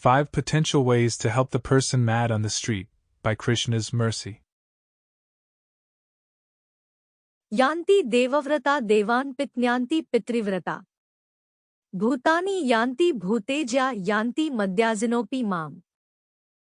5 potential ways to help the person mad on the street, by Krishna's mercy. Yanti devavrata devan pitnyanti pitrivrata. Bhutani yanti bhuteja yanti madhyazinopi mam.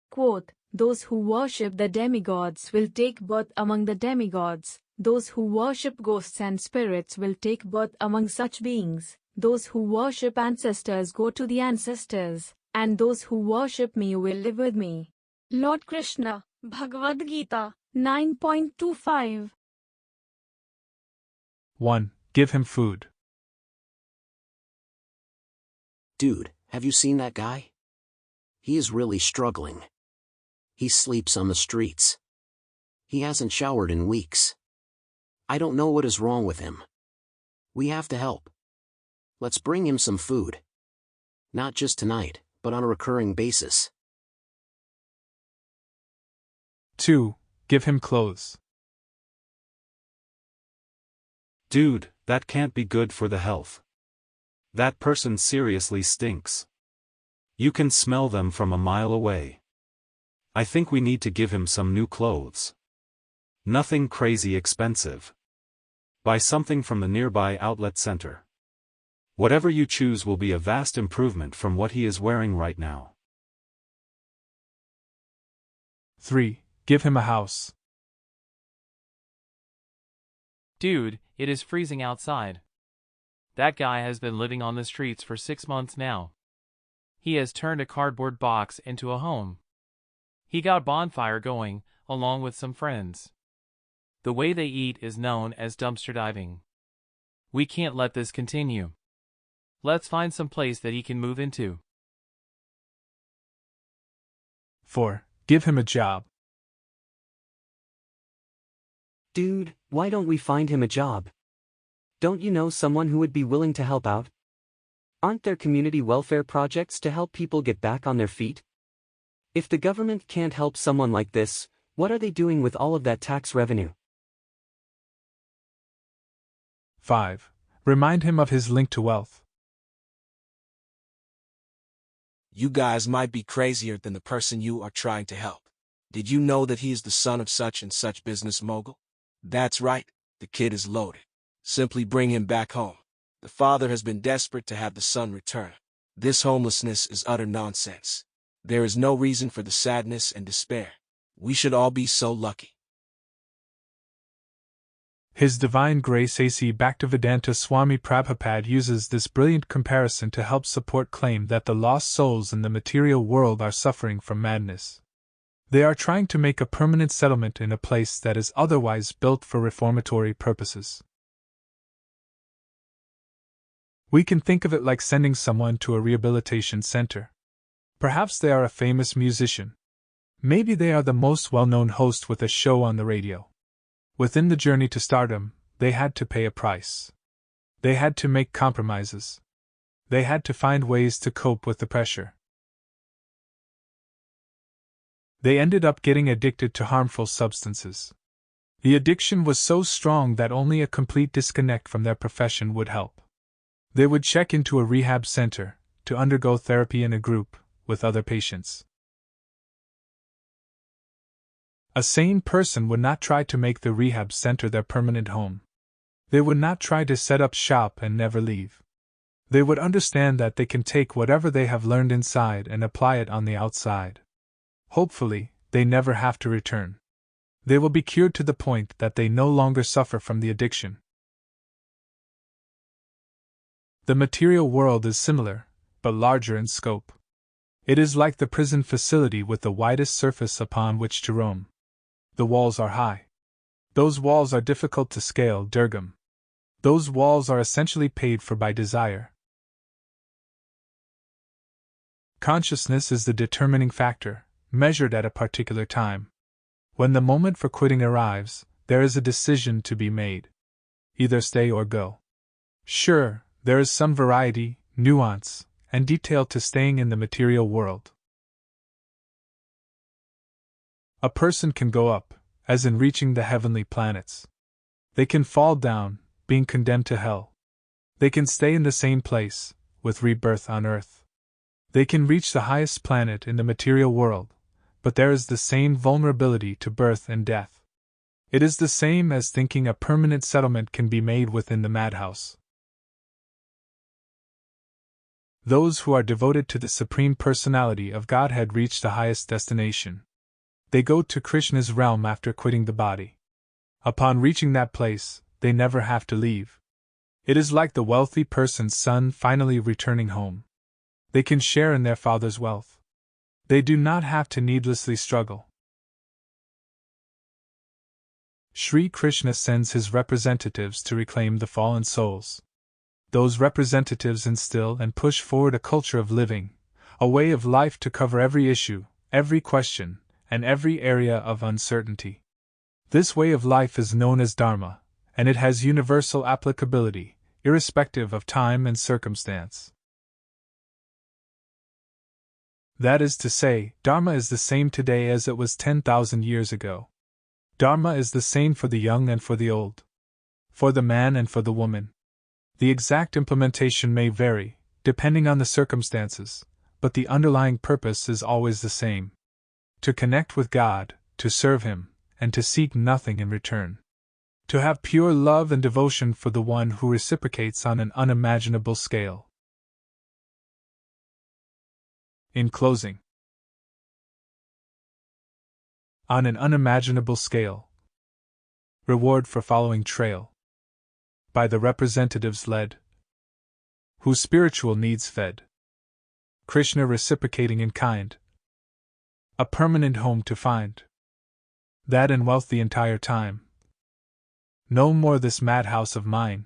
Quote, those who worship the demigods will take birth among the demigods. Those who worship ghosts and spirits will take birth among such beings. Those who worship ancestors go to the ancestors, and those who worship me will live with me. Lord Krishna, Bhagavad-gita, 9.25. 1. Give him food. Dude, have you seen that guy? He is really struggling. He sleeps on the streets. He hasn't showered in weeks. I don't know what is wrong with him. We have to help. Let's bring him some food. Not just tonight, but on a recurring basis. 2. Give him clothes. Dude, that can't be good for the health. That person seriously stinks. You can smell them from a mile away. I think we need to give him some new clothes. Nothing crazy expensive. Buy something from the nearby outlet center. Whatever you choose will be a vast improvement from what he is wearing right now. 3. Give him a house. Dude, it is freezing outside. That guy has been living on the streets for 6 months now. He has turned a cardboard box into a home. He got a bonfire going, along with some friends. The way they eat is known as dumpster diving. We can't let this continue. Let's find some place that he can move into. 4. Give him a job. Dude, why don't we find him a job? Don't you know someone who would be willing to help out? Aren't there community welfare projects to help people get back on their feet? If the government can't help someone like this, what are they doing with all of that tax revenue? 5. Remind him of his link to wealth. You guys might be crazier than the person you are trying to help. Did you know that he is the son of such and such business mogul? That's right, the kid is loaded. Simply bring him back home. The father has been desperate to have the son return. This homelessness is utter nonsense. There is no reason for the sadness and despair. We should all be so lucky. His Divine Grace A.C. Bhaktivedanta Swami Prabhupada uses this brilliant comparison to help support claim that the lost souls in the material world are suffering from madness. They are trying to make a permanent settlement in a place that is otherwise built for reformatory purposes. We can think of it like sending someone to a rehabilitation center. Perhaps they are a famous musician. Maybe they are the most well-known host with a show on the radio. Within the journey to stardom, they had to pay a price. They had to make compromises. They had to find ways to cope with the pressure. They ended up getting addicted to harmful substances. The addiction was so strong that only a complete disconnect from their profession would help. They would check into a rehab center to undergo therapy in a group with other patients. A sane person would not try to make the rehab center their permanent home. They would not try to set up shop and never leave. They would understand that they can take whatever they have learned inside and apply it on the outside. Hopefully, they never have to return. They will be cured to the point that they no longer suffer from the addiction. The material world is similar, but larger in scope. It is like the prison facility with the widest surface upon which to roam. The walls are high. Those walls are difficult to scale, Durgam. Those walls are essentially paid for by desire. Consciousness is the determining factor, measured at a particular time. When the moment for quitting arrives, there is a decision to be made. Either stay or go. Sure, there is some variety, nuance, and detail to staying in the material world. A person can go up, as in reaching the heavenly planets. They can fall down, being condemned to hell. They can stay in the same place, with rebirth on earth. They can reach the highest planet in the material world, but there is the same vulnerability to birth and death. It is the same as thinking a permanent settlement can be made within the madhouse. Those who are devoted to the Supreme Personality of Godhead reach the highest destination. They go to Krishna's realm after quitting the body. Upon reaching that place, they never have to leave. It is like the wealthy person's son finally returning home. They can share in their father's wealth. They do not have to needlessly struggle. Sri Krishna sends his representatives to reclaim the fallen souls. Those representatives instill and push forward a culture of living, a way of life to cover every issue, every question, and every area of uncertainty. This way of life is known as Dharma, and it has universal applicability, irrespective of time and circumstance. That is to say, Dharma is the same today as it was 10,000 years ago. Dharma is the same for the young and for the old, for the man and for the woman. The exact implementation may vary, depending on the circumstances, but the underlying purpose is always the same: to connect with God, to serve Him, and to seek nothing in return. To have pure love and devotion for the one who reciprocates on an unimaginable scale. In closing, on an unimaginable scale. Reward for following trail. By the representatives led, whose spiritual needs fed. Krishna reciprocating in kind. A permanent home to find. That and wealth the entire time. No more this madhouse of mine.